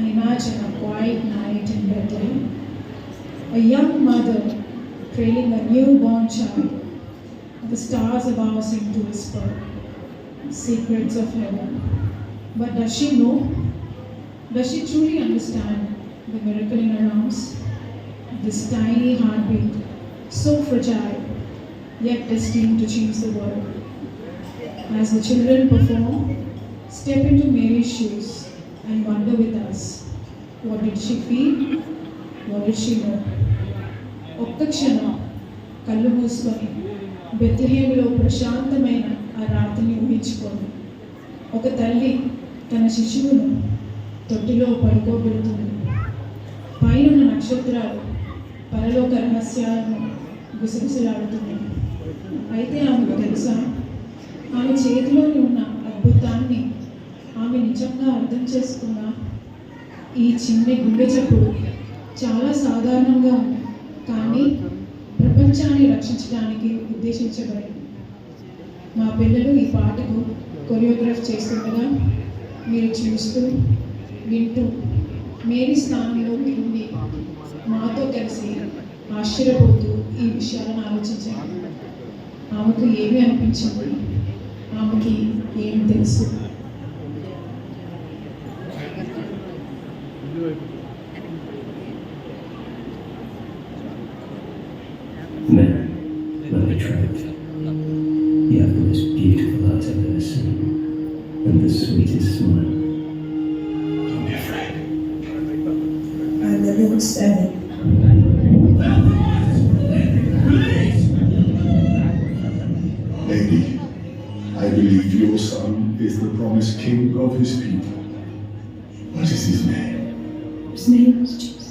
and imagine a quiet night in Bethlehem. A young mother trailing a newborn child. The stars above seem to whisper secrets of heaven. But does she know? Does she truly understand the miracle in her arms? This tiny heartbeat, so fragile, yet destined to change the world. As the children perform, step into Mary's shoes and wonder with us, what did she feel? What did she know? ఒక్క క్షణం కళ్ళు మూసుకొని బెత్లెహేములో ప్రశాంతమైన ఆ రాత్రిని ఊహించుకోండి. ఒక తల్లి తన శిశువును తొట్టిలో పడుకోబెడుతుంది. పైనున్న నక్షత్రాలు పరలోక రహస్యాలను గుసగుసలాడుతున్నాయి. అయితే ఆమెకు తెలుసా, ఆమె చేతిలోని ఉన్న అద్భుతాన్ని ఆమె నిజంగా అర్థం చేసుకున్నా? ఈ చిన్న గుండె చప్పుడు చాలా సాధారణంగా ఉంది, కానీ ప్రపంచాన్ని రక్షించడానికి ఉద్దేశించబడింది. మా పిల్లలు ఈ పాటకు కొరియోగ్రాఫ్ చేస్తుండగా మీరు చూస్తూ వింటూ మేరీ స్థానంలో ఉండి మాతో కలిసి ఆశ్చర్యపోతూ ఈ విషయాలను ఆలోచించాను. ఆమెకు ఏమి అనిపించింది? ఆమెకి ఏం తెలుసు? Mary, my betrothed, you have the most beautiful eyes I've ever seen, and the sweetest smile. Don't be afraid. I'm the Lord's servant. Lady, I believe your son is the promised king of his people. What is his name? His name is Jesus.